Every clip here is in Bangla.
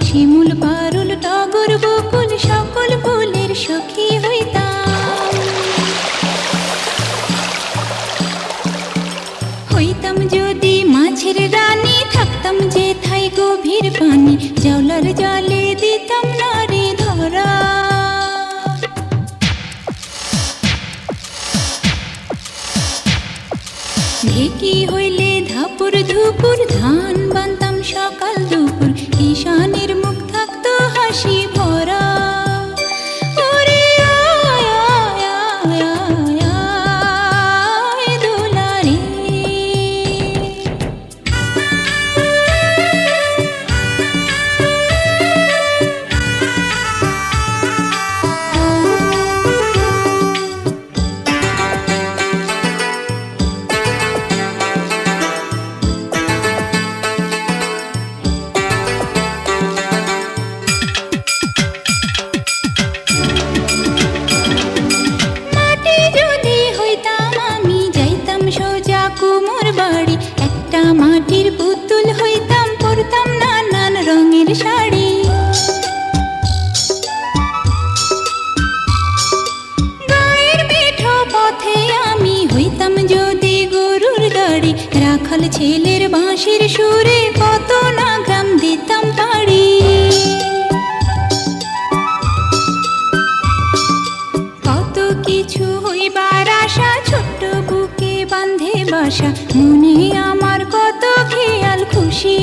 শিমুল পারুল টগর বকুল সকল ফুলের সখী হইতাম। হইতাম যদি মাছের রানী, থাকতাম যেথায় গভীর পানি, জাউলার জালে দিতাম নারে ধরা। ঢেকি হইলে ধাপুর ধুপুর, ধান বানতাম সকাল দুপুর, ঈশানের মুখ থাকতো হাসি ভরা। ওরে আয় আয় আয় আয় আয় দোলারে। মাটির পুতুল হইতাম, পরতাম নানান রঙের শাড়ি। গায়ের মেঠো পথে আমি হইতাম যদি গরুর গাড়ি, রাখাল ছেলের বাঁশির সুরে কত না গ্রাম দিতাম পাড়ি। কত কিছু হইবার আশা, ছোট্ট বুকে বাঁধে বাসা, মনে আমার কত খেয়াল খুশি।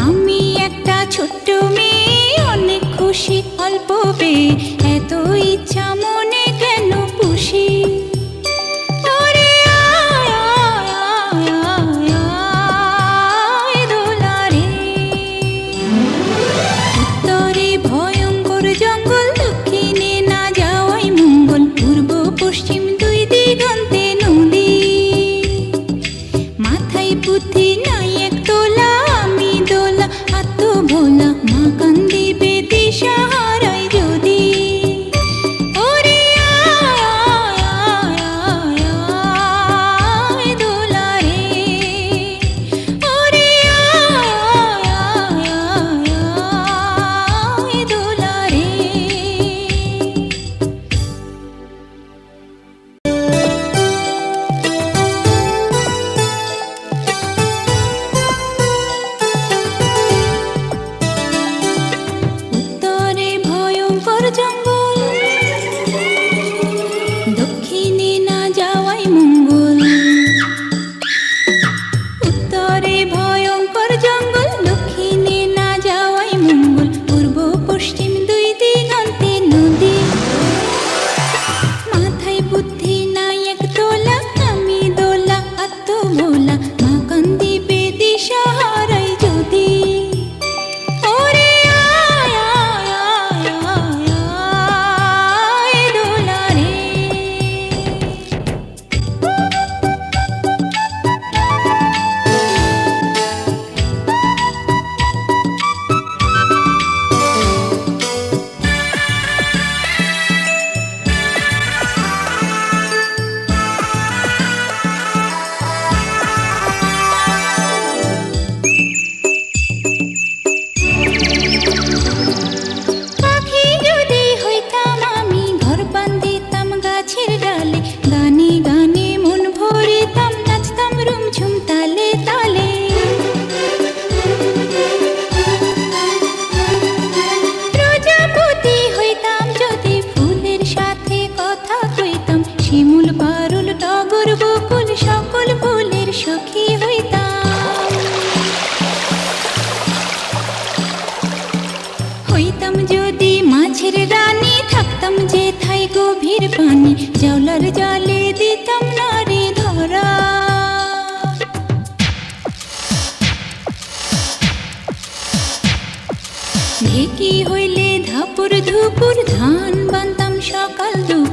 আমি একটা ছোট্ট মেয়ে, অনেক খুশি অল্প পেয়ে, এত ইচ্ছা মনে কেন পুষি। ওরে আয় আয় আয় আয় আয় দোলারে। উত্তরে ভয়ঙ্কর জঙ্গল, দক্ষিণে না যাওয়াই মঙ্গল, পূর্ব পশ্চিম দুই দিগন্তে নদী। মাথায় বুদ্ধি নাই এক তোলা, আমি দোলা আত্ম ভোলা, মা কান্দিবে দিশা হারাই যদি। ওরে আয় আয় আয় আয় আয় দোলারে। ওরে আয় আয় আয় আয় আয় দোলারে। উত্তরে ভয়ঙ্কর জঙ্গল, দক্ষিণে না যাওয়াই মঙ্গল। উত্তরে ভয়ঙ্কর জঙ্গল, দক্ষিণে না যাওয়াই মঙ্গল, পূর্ব পশ্চিম দুই দিগন্তে নদী। মাথায় বুদ্ধি নাই এক তোলা, আমি দোলা আত্ম ভোলা, মা কান্দিবে দিশা হারাই যদি। ওরে আয় আয় আয় আয় আয় দোলারে। পাখি যদি হইতাম আমি, ঘর বান্ধিতাম গাছের ডালে, গানে গানে মন ভরিতাম, নাচতাম রুমঝুম তালে তালে। প্রজাপতি হইতাম যদি, ফুলের সাথে কথা কইতাম, শিমুল পারুল টগর বকুল সকল ফুলের সখী হইতাম। হইতাম যদি মাছের রানী, থাকতাম যেথায় গভীর পানি, জাউলার জালে দিতাম নারে ধরা। ঢেকি হইলে ধাপুর ধুপুর, ধান বানতাম সকাল দুপুর,